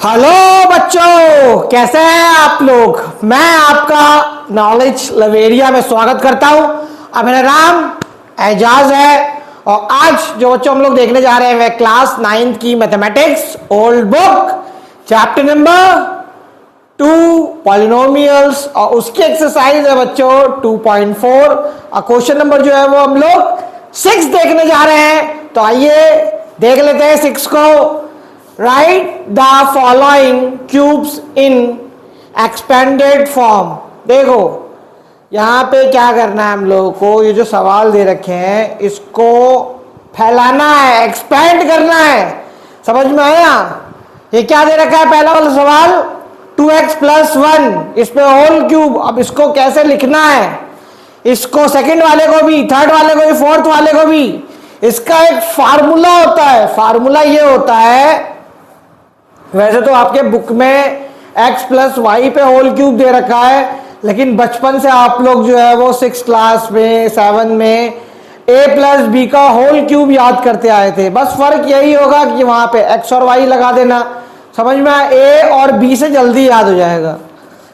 Hello बच्चों, कैसे हैं आप लोग। मैं आपका नॉलेज लवेरिया में स्वागत करता हूं। अब मेरा नाम एजाज है और आज जो बच्चों हम लोग देखने जा रहे हैं वह क्लास 9th की mathematics old book chapter number 2 polynomials और उसकी एक्सरसाइज है बच्चों 2.4 और क्वेश्चन नंबर जो है वो हम लोग 6 देखने जा रहे हैं। तो आइए देख लेते हैं 6 को। Right the following cubes in expanded form. देखो यहां पे क्या करना है हम लोगों को, ये जो सवाल दे रखे हैं इसको फैलाना है, एक्सपेंड करना है। समझ में आया। ये क्या दे रखा है, पहला वाला सवाल 2x + 1 इस पे होल क्यूब। अब इसको कैसे लिखना है, इसको सेकंड वाले को भी, थर्ड वाले को भी, फोर्थ वाले को भी, इसका एक फार्मूला होता है। फार्मूला ये होता है, वैसे तो आपके बुक में x + y पे होल क्यूब दे रखा है, लेकिन बचपन से आप लोग जो है वो 6th क्लास में 7 में a + b का होल क्यूब याद करते आए थे। बस फर्क यही होगा कि वहां पे x और y लगा देना। समझ में आया, a और b से जल्दी याद हो जाएगा।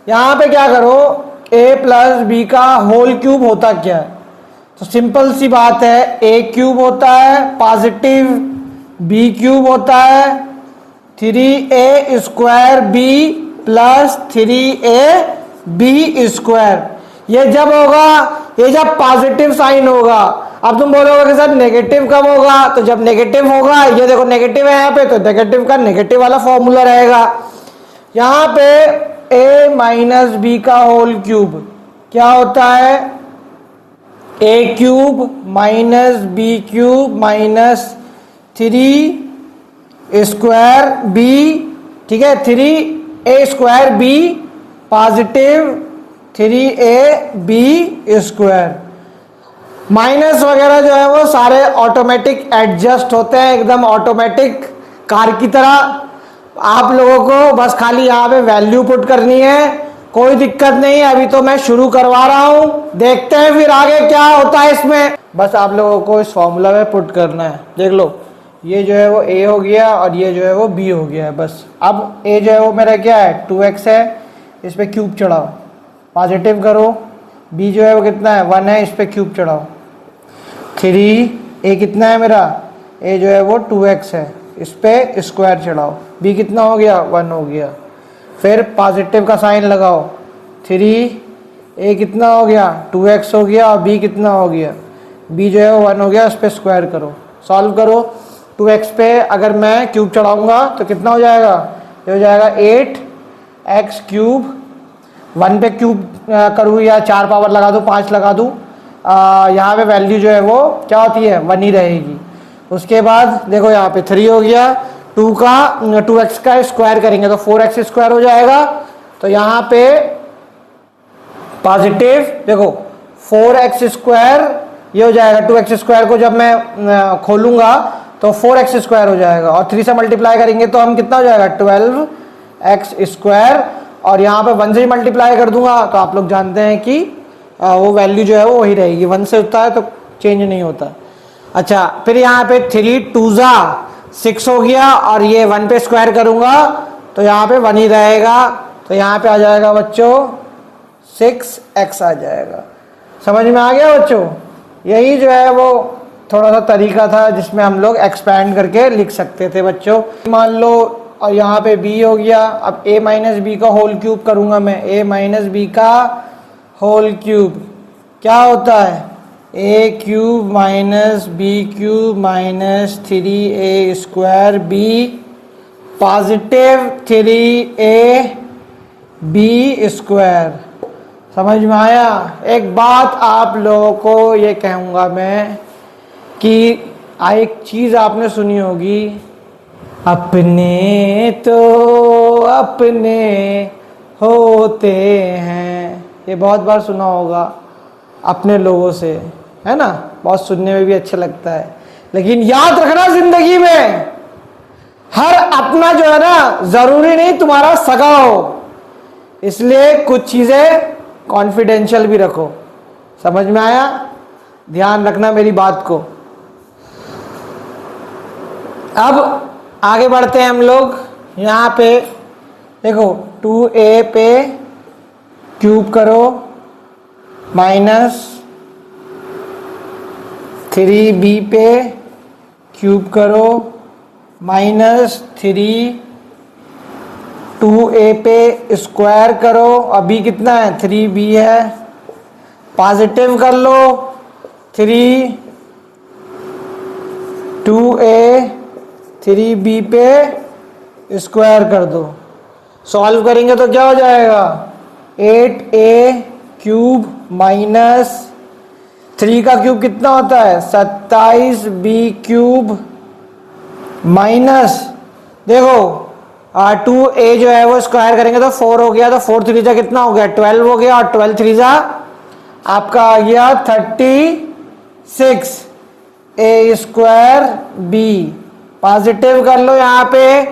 यहां पे क्या करो, a + b का होल क्यूब होता क्या है, तो सिंपल सी बात है, a क्यूब होता है पॉजिटिव, b क्यूब होता है 3a² b + 3ab²। ये जब होगा, ये जब पॉजिटिव साइन होगा। अब तुम बोलोगे कि सर नेगेटिव कब होगा, तो जब नेगेटिव होगा, ये देखो नेगेटिव है यहाँ पे, तो नेगेटिव का नेगेटिव वाला फॉर्मूला रहेगा। यहाँ पे a - b का होल क्यूब क्या होता है, a³ - b³ - 3a²b, ठीक है, 3a²b पॉजिटिव 3ab²। माइनस वगैरह जो है वो सारे ऑटोमेटिक एडजस्ट होते हैं, एकदम ऑटोमेटिक कार की तरह। आप लोगों को बस खाली यहाँ पे वैल्यू पुट करनी है, कोई दिक्कत नहीं है। अभी तो मैं शुरू करवा रहा हूँ, देखते हैं फिर आगे क्या होता है इसमें। बस आप लोगों को इस फॉर्मूला में पुट करना है। देख लो, ये जो है वो a हो गया और ये जो है वो b हो गया है। बस अब a जो है वो मेरा क्या है, 2x है, इस पे क्यूब चढ़ाओ, पॉजिटिव करो। b जो है वो कितना है, 1 है, इस पे क्यूब चढ़ाओ। 3a कितना है मेरा, a जो है वो 2x है, इस पे स्क्वायर चढ़ाओ। b कितना हो गया, 1 हो गया। फिर पॉजिटिव का साइन लगाओ, 3a कितना हो गया, 2x हो गया, और b कितना हो गया, b जो है वो 1 हो गया, इस पे स्क्वायर करो, सॉल्व करो। 2x पे अगर मैं क्यूब चढ़ाऊंगा तो कितना हो जाएगा, ये हो जाएगा 8x³। 1 पे क्यूब करूँ या 4 पावर लगा दूँ, 5 लगा दूँ, यहाँ पे वैल्यू जो है वो क्या होती है, 1 ही रहेगी। उसके बाद देखो यहाँ पे 3 हो गया, 2x का स्क्वायर करेंगे तो 4x² हो जाएगा। तो यहाँ पे पॉजिटिव देखो 4x², ये हो जाएगा 2x² को जब मैं खोलूंगा तो 4x² हो जाएगा, और 3 से मल्टीप्लाई करेंगे तो हम कितना हो जाएगा, 12x²। और यहाँ पे 1 से ही मल्टीप्लाई कर दूंगा तो आप लोग जानते हैं कि वो वैल्यू जो है वो वही रहेगी, 1 से होता है तो चेंज नहीं होता। अच्छा, फिर यहाँ पे 3 2 6 हो गया, और ये 1 पे स्क्वायर करूंगा तो यहाँ पे 1 ही रहेगा। तो यहाँ पे आ जाएगा बच्चों 6x आ जाएगा। समझ में आ गया बच्चों। यही जो है वो थोड़ा सा तरीका था जिसमें हम लोग एक्सपैंड करके लिख सकते थे बच्चों। मान लो और यहाँ पे b हो गया, अब a - b का होल क्यूब करूंगा मैं, a - b का होल क्यूब क्या होता है, a³ - b³ - 3a² b positive 3ab²। समझ में आया। एक बात आप लोगों को ये कहूँगा मैं कि एक चीज़ आपने सुनी होगी, अपने तो अपने होते हैं। ये बहुत बार सुना होगा अपने लोगों से, है ना, बहुत सुनने में भी अच्छा लगता है। लेकिन याद रखना, जिंदगी में हर अपना जो है ना, जरूरी नहीं तुम्हारा सगा हो, इसलिए कुछ चीजें कॉन्फिडेंशियल भी रखो। समझ में आया, ध्यान रखना मेरी बात को। अब आगे बढ़ते हैं हम लोग। यहाँ पे देखो 2a पे क्यूब करो माइनस 3b पे क्यूब करो माइनस 2a पे स्क्वायर करो। अभी कितना है 3b है, पॉजिटिव कर लो 2a 3b पे स्क्वायर कर दो। सॉल्व करेंगे तो क्या हो जाएगा 8a क्यूब माइनस 3 का क्यूब कितना होता है 27b क्यूब माइनस देखो 2a जो है वो स्क्वायर करेंगे तो 4 हो गया, तो 4 3 जा कितना हो गया 12 हो गया, और 12 3 जा आपका आ गया 36 a स्क्वायर b। पॉजिटिव कर लो यहाँ पे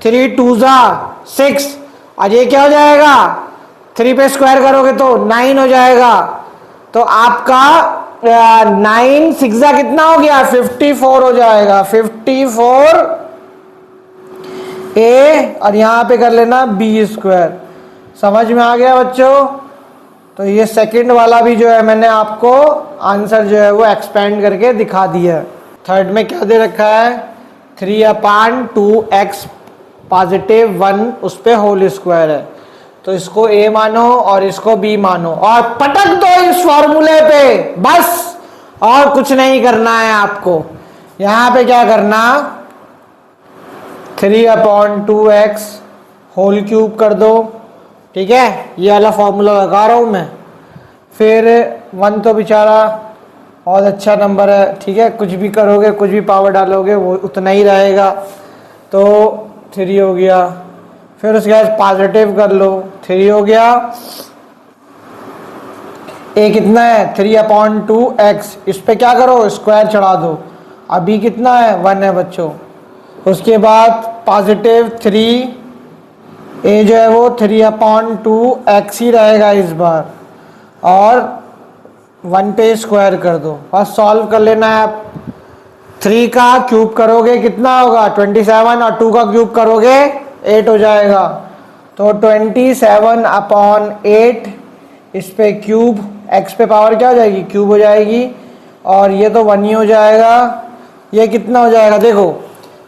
3 2 जा 6, और ये क्या हो जाएगा 3 पे स्क्वायर करोगे तो 9 हो जाएगा। तो आपका 9 6 जा कितना हो गया 54 हो जाएगा, 54 a, और यहां पे कर लेना b स्क्वायर। समझ में आ गया बच्चों। तो ये सेकंड वाला भी जो है मैंने आपको आंसर जो है वो एक्सपेंड करके दिखा दिया। थर्ड में क्या दे रखा है 3/2x पॉजिटिव 1 उस पे होल स्क्वायर है, तो इसको a मानो और इसको b मानो और पटक दो इस फॉर्मूले पे, बस और कुछ नहीं करना है आपको। यहां पे क्या करना 3/2x होल क्यूब कर दो, ठीक है, ये वाला फॉर्मूला लगा रहा हूं मैं। फिर 1 तो बेचारा बहुत अच्छा नंबर है, ठीक है, कुछ भी करोगे कुछ भी पावर डालोगे वो उतना ही रहेगा, तो 3 हो गया। फिर उसके बाद पॉजिटिव कर लो 3 हो गया। a कितना है 3/2x, इस पे क्या करो स्क्वायर चढ़ा दो, अभी कितना है 1 है बच्चों। उसके बाद पॉजिटिव 3 a जो है वो 3/2x ही रहेगा इस बार, और 1 पे स्क्वायर कर दो। बस सॉल्व कर लेना है आप। 3 का क्यूब करोगे कितना होगा 27, और 2 का क्यूब करोगे 8 हो जाएगा, तो 27/8 इस पे क्यूब, x पे पावर क्या हो जाएगी क्यूब हो जाएगी, और ये तो 1 ही हो जाएगा। ये कितना हो जाएगा देखो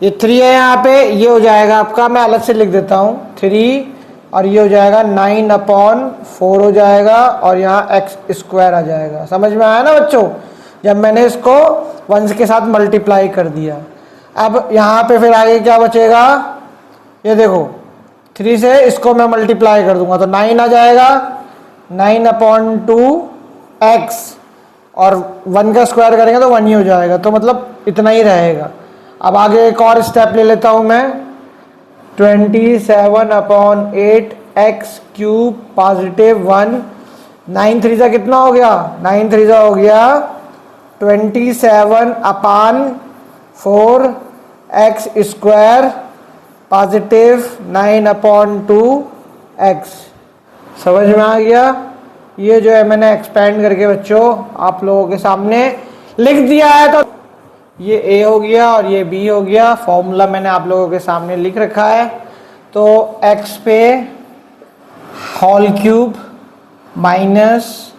ये 3 है यहाँ पे, ये हो जाएगा आपका, मैं अलग से लिख देता हूँ 3, और ये हो जाएगा 9/4 हो जाएगा, और यहाँ x स्क्वायर आ जाएगा। समझ में आया ना बच्चों, जब मैंने इसको 1 के साथ मल्टीप्लाई कर दिया। अब यहाँ पे फिर आगे क्या बचेगा, ये देखो 3 से इसको मैं मल्टीप्लाई कर दूंगा तो 9 आ जाएगा, 9/2x, और 1 का स्क्वायर करेंगे तो 1 ही हो जाएगा, तो मतलब इतना ही रहेगा। अब आगे एक और स्टेप ले लेता हूं मैं 27/8x क्यूब पॉजिटिव 1, 9 3 जा कितना हो गया 9 3 जा हो गया 27/4x स्क्वायर पॉजिटिव 9/2x। समझ में आ गया। ये जो है मैंने एक्सपेंड करके बच्चों आप लोगों के सामने लिख दिया है, तो ये a हो गया और ये b हो गया। फॉर्मूला मैंने आप लोगों के सामने लिख रखा है। तो x पे होल क्यूब माइनस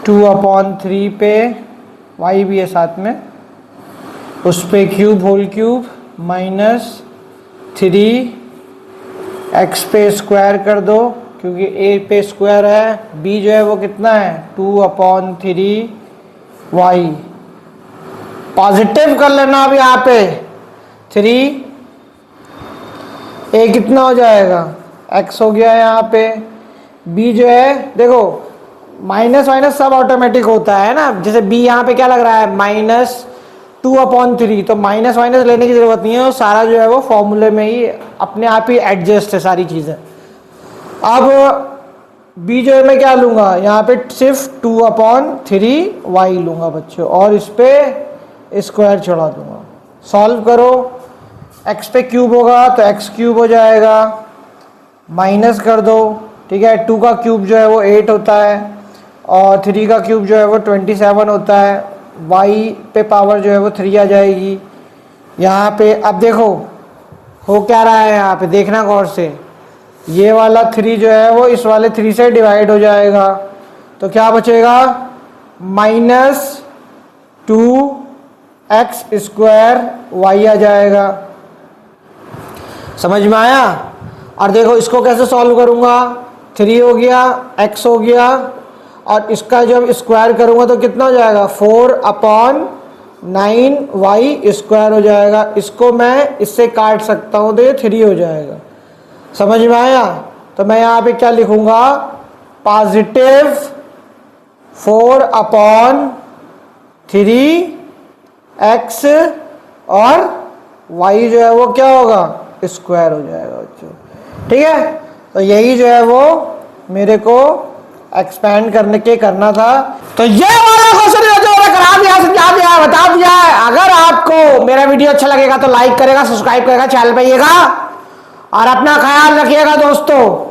2/3 पे y भी है साथ में, उस पे cube whole cube minus 3 x पे स्क्वायर कर दो क्योंकि a पे स्क्वायर है, b जो है वो कितना है 2/3 y। पॉजिटिव कर लेना अब यहाँ पे 3, a कितना हो जाएगा x हो गया यहाँ पे, b जो है देखो माइनस माइनस सब ऑटोमेटिक होता है ना, जैसे b यहाँ पे क्या लग रहा है -2/3, तो माइनस माइनस लेने की जरूरत नहीं है, वो सारा जो है वो फॉर्मूले में ही अपने आप ही एडजस्ट है सारी चीज़ें। अब b जो है मैं क्या लूँगा यहाँ पे सिर्फ 2/3 y लूँगा बच्चों, और इस पे स्क्वायर चढ़ा दूँगा। सॉल्व करो, x पे क्यूब होगा तो x क्यूब हो जाएगा, माइनस कर दो, ठीक है। 2 का क्यूब जो है वो 8 होता है, और 3 का क्यूब जो है वो 27 होता है, y पे पावर जो है वो 3 आ जाएगी यहाँ पे। अब देखो हो क्या रहा है यहाँ पे, देखना गौर से ये वाला 3 जो है वो इस वाले 3 से डिवाइड हो जाएगा, तो क्या बचेगा -2x² y आ जाएगा। समझ में आया? और देखो इसको कैसे सॉल्व करूंगा, 3 हो गया, x हो गया, और इसका जब स्क्वायर करूंगा तो कितना हो जाएगा 4/9y² हो जाएगा। इसको मैं इससे काट सकता हूं तो ये 3 हो जाएगा। समझ में आया? तो मैं यहाँ पे क्या लिखूंगा, पॉजिटिव 4/3x और y जो है वो क्या होगा स्क्वायर हो जाएगा बच्चों। ठीक है, तो यही जो है वो मेरे को एक्सपेंड करना था। तो ये वाला क्वेश्चन जो मैंने करा दिया, समझा दिया, बता दिया है। अगर आपको मेरा वीडियो अच्छा लगेगा तो लाइक करेगा, सब्सक्राइब करेगा, चैनल पे आइएगा और अपना ख्याल रखिएगा दोस्तों।